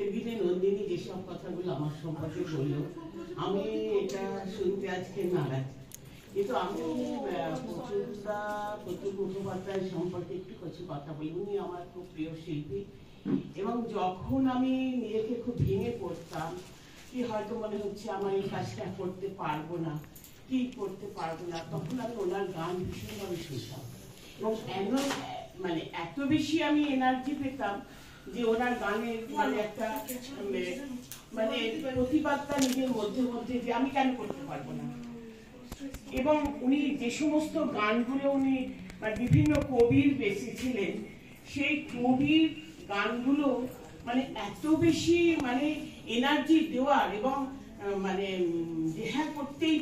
আজকের দিনে নন্দিনী যেসব কথাগুলো আমার সম্পর্কে বললো, আমি এটা শুনতে আজকে নারাজ। কিন্তু আমি প্রচুর মুখোপাধ্যায় সম্পর্কে একটু কিছু কথা বলি। উনি আমার খুব প্রিয় শিল্পী, এবং যখন আমি নিজেকে খুব ভেঙে পড়তাম, কি হয়তো মনে হচ্ছে আমার এই কাজটা করতে পারবো না, কি করতে পারবো না, তখন আমি ওনার গান ভীষণভাবে শুনতাম, এবং মানে এত বেশি আমি এনার্জি পেতাম যে ওনার গানের মানে একটা মানে প্রতিবাদটা নিজের মধ্যে মধ্যে যে আমি কেন করতে পারবো না। এবং উনি যে সমস্ত গানগুলো উনি বিভিন্ন কবির বেঁচেছিলেন, সেই কবির গানগুলো মানে এত বেশি মানে এনার্জি দেওয়ার, এবং মানে যে হ্যাঁ করতেই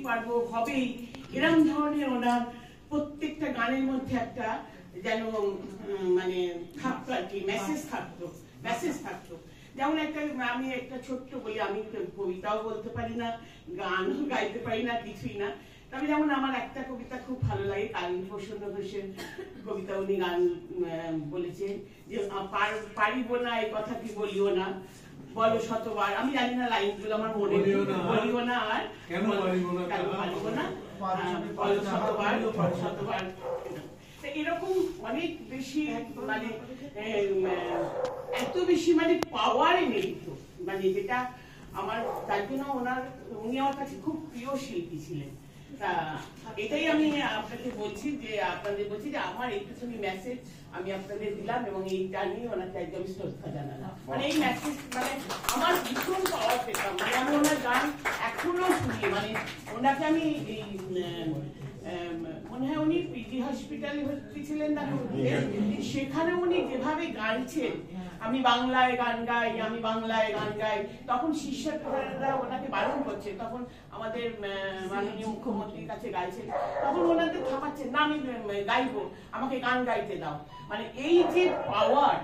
পারবো হবেই, এরকম ধরনের ওনার প্রত্যেকটা গানের মধ্যে একটা যেন মানে থাকতো আর কি, মেসেজ থাকতো। যেমন আমি একটা ছোট্ট বলি, আমি কবিতাও বলতে পারি না, গানও গাইতে পারি না, কিছুই না। তবে যেমন আমার একটা কবিতা খুব ভালো লাগে, কালীন প্রসন্ন ঘোষের কবিতা। উনি গান বলেছেন যে পারিব না এই কথা কি বলিও না, বলো শতবার। আমি জানি না লাইনগুলো, আমার মনে বলিও না আর কেন পারিব না, বলো শতবার। এরকম অনেক বেশি মানে এত বেশি মানে পাওয়ার নেই, মানে যেটা আমার, তার জন্য উনি আমার কাছে খুব প্রিয় শিল্পী ছিলেন। তা এটাই আমি আপনাদের বলছি যে আমার এইটুখানি মেসেজ আমি আপনাদের দিলাম, এবং এইটা নিয়ে ওনাকে একদম শ্রদ্ধা জানালাম। মানে এই মেসেজ মানে আমার ভীষণ পাওয়ার পেতাম, মানে আমি ওনার গান এখনো শুনি। মানে ওনাকে আমি মনে হয় উনি পিজি হসপিটালে ভর্তি ছিলেন না, সেখানে উনি যেভাবে গাইছেন, আমি বাংলায় গান গাই, তখন শিষ্যরা ওনাকে বারণ করছে, তখন আমাদের মাননীয় মুখ্যমন্ত্রীর কাছে গাইছেন, তখন ওনাদের থামাচ্ছেন না, আমি গাইবো, আমাকে গান গাইতে দাও। মানে এই যে পাওয়ার,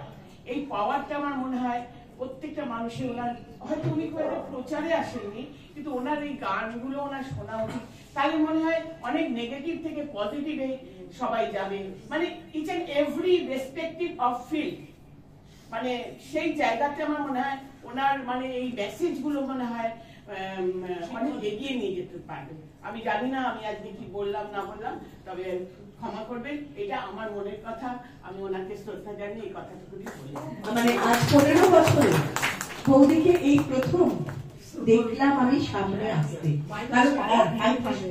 এই পাওয়ারটা আমার মনে হয় প্রত্যেকটা মানুষের, ওনার হয়তো উনি প্রচারে আসেননি, কিন্তু ওনার এই গানগুলো ওনার শোনা উচিত। তাহলে মনে হয় অনেক নেগেটিভ থেকে পজিটিভে সবাই যাবে, মানে each and every respective of field, মানে সেই জায়গাতে আমার মনে হয় ওনার মানে এই মেসেজ গুলো মনে হয় অনেক এগিয়ে নিয়ে যেতে পারবে। আমি জানি না আমি আজকে কি বললাম না বললাম, তবে ক্ষমা করবেন, এটা আমার মনের কথা, আমি ওনাকে শ্রদ্ধা জানিয়ে এই কথাটুকুই বলি। মানে আজ 15 বছরে বৌদিকে এই প্রথম দেখলাম আমি সামনে আসতে, কারণ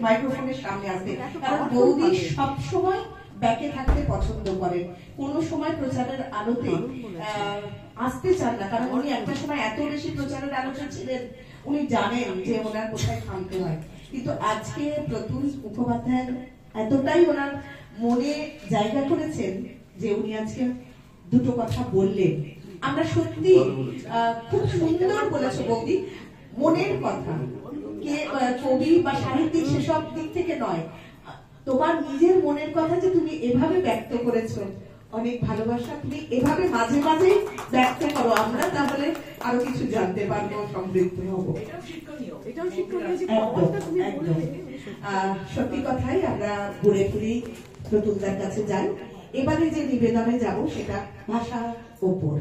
মাইক্রোফোনের সামনে আসতে, কারণ বৌদি সবসময় ব্যাকে থাকতে পছন্দ করেন, কোনো সময় প্রচারের আলোতে আসতে চান না, কারণ উনি একটা সময় এত বেশি প্রচারের আলোতে ছিলেন, উনি জানেন যে ওনার কোথায় থামতে হয়। কিন্তু আজকে প্রতুল মুখোপাধ্যায় এতটাই ওনার মনে জায়গা করেছেন যে উনি আজকে দুটো কথা বললেন। আমরা সত্যি খুব সুন্দর বলেছো বৌদি, মনের কথা, কে কবি বা সাহিত্যিক সেসব দিক থেকে নয়, তোমার নিজের মনের কথা যে তুমি এভাবে ব্যক্ত করেছো, অনেক ভালোবাসা। তুমি এভাবে মাঝে মাঝে ব্যক্ত করো, আমরা তাহলে আরো কিছু জানতে পারবো, সমৃদ্ধ হবো। সত্যি কথাই আমরা ঘুরে ফিরি প্রতুলদার কাছে যাই। এবারে যে নিবেদনে যাব সেটা ভাষার ওপর।